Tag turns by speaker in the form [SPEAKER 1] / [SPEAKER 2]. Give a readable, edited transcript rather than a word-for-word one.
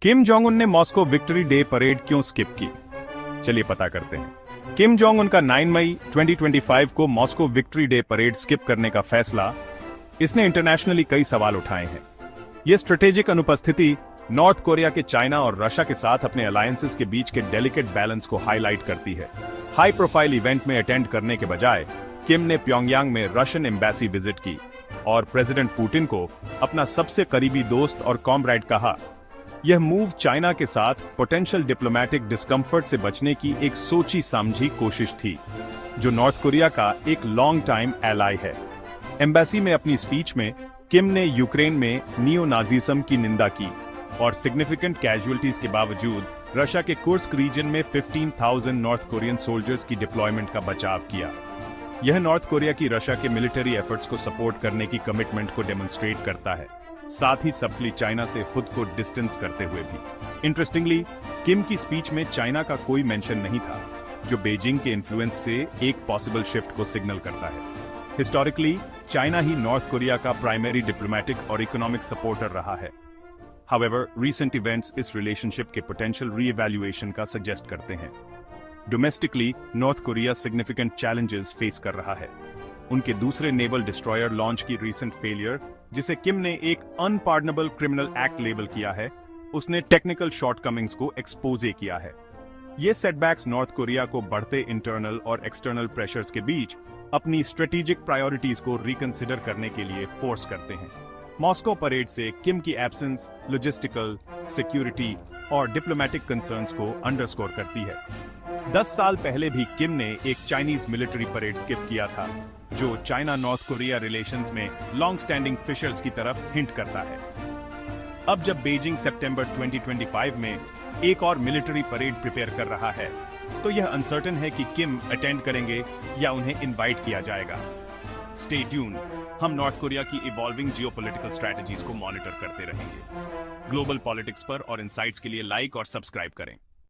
[SPEAKER 1] Kim Jong Un ने Moscow victory day parade क्यों skip की? चलिए पता करते हैं। किम जोंग उन का 9 मई 2025 को Moscow victory day parade skip करने का फैसला, इसने इंटरनेशनली कई सवाल उठाए हैं। यह स्ट्रेटेजिक अनुपस्थिति नॉर्थ कोरिया के चाइना और रशिया के साथ अपने अलायंसेस के बीच के डेलिकेट बैलेंस को हाईलाइट करती है। हाई प्रोफाइल इवेंट में अटेंड करने के बजाय किम ने प्योंगयांग में रशियन एम्बेसी विजिट की और प्रेसिडेंट पुतिन को अपना सबसे करीबी दोस्त और कॉमरेड कहा। यह मूव चाइना के साथ पोटेंशियल डिप्लोमैटिक डिस्कम्फर्ट से बचने की एक सोची समझी कोशिश थी, जो नॉर्थ कोरिया का एक लॉन्ग टाइम एलाई है। एम्बेसी में अपनी स्पीच में किम ने यूक्रेन में नियो नाजिज्म की निंदा की और सिग्निफिकेंट कैजुअलिटीज के बावजूद रशिया के कुर्स्क रीजन में 15,000 नॉर्थ कोरियन सोल्जर्स की डिप्लॉयमेंट का बचाव किया। यह नॉर्थ कोरिया की रशिया के मिलिट्री एफर्ट्स को सपोर्ट करने की कमिटमेंट को डेमोन्स्ट्रेट करता है, साथ ही सबली चाइना से खुद को डिस्टेंस करते हुए भी। इंटरेस्टिंगली, किम की स्पीच में चाइना का कोई मेंशन नहीं था, जो बीजिंग के इन्फ्लुएंस से एक पॉसिबल शिफ्ट को सिग्नल करता है। हिस्टोरिकली, चाइना ही नॉर्थ कोरिया का प्राइमरी डिप्लोमैटिक और इकोनॉमिक सपोर्टर रहा है। However, recent events इस रिलेशनशिप के पोटेंशियल रीइवैल्यूएशन का सजेस्ट करते हैं। Domestically, north Korea significant challenges face कर रहा है। उनके दूसरे नेवल डिस्ट्रॉयर लॉन्च की रीसेंट फेलियर, जिसे किम ने एक अनपार्डनेबल क्रिमिनल एक्ट लेबल किया है, उसने टेक्निकल शॉर्टकमिंग्स को एक्सपोजे किया है। ये सेटबैक्स नॉर्थ कोरिया को बढ़ते इंटरनल और एक्सटर्नल प्रेशर्स के बीच अपनी स्ट्रेटेजिक प्रायोरिटीज को रिकंसिडर करने के लिए फोर्स करते हैं। मॉस्को परेड से किम की एब्सेंस लॉजिस्टिकल, सिक्योरिटी और डिप्लोमैटिक कंसर्न्स को अंडरस्कोर करती है। 10 साल पहले भी किम ने एक चाइनीज मिलिट्री परेड स्किप किया था, जो चाइना नॉर्थ कोरिया रिलेशंस में लॉन्ग स्टैंडिंग फिशर्स की तरफ हिंट करता है। अब जब बीजिंग सितंबर 2025 में एक और मिलिट्री परेड प्रिपेयर कर रहा है, तो यह अनसर्टेन है कि किम अटेंड करेंगे या उन्हें इनवाइट किया जाएगा। स्टे ट्यून, हम नॉर्थ कोरिया की इवॉल्विंग जियोपॉलिटिकल स्ट्रैटेजीज को मॉनिटर करते रहेंगे। ग्लोबल पॉलिटिक्स पर और इनसाइट्स के लिए लाइक और सब्सक्राइब करें।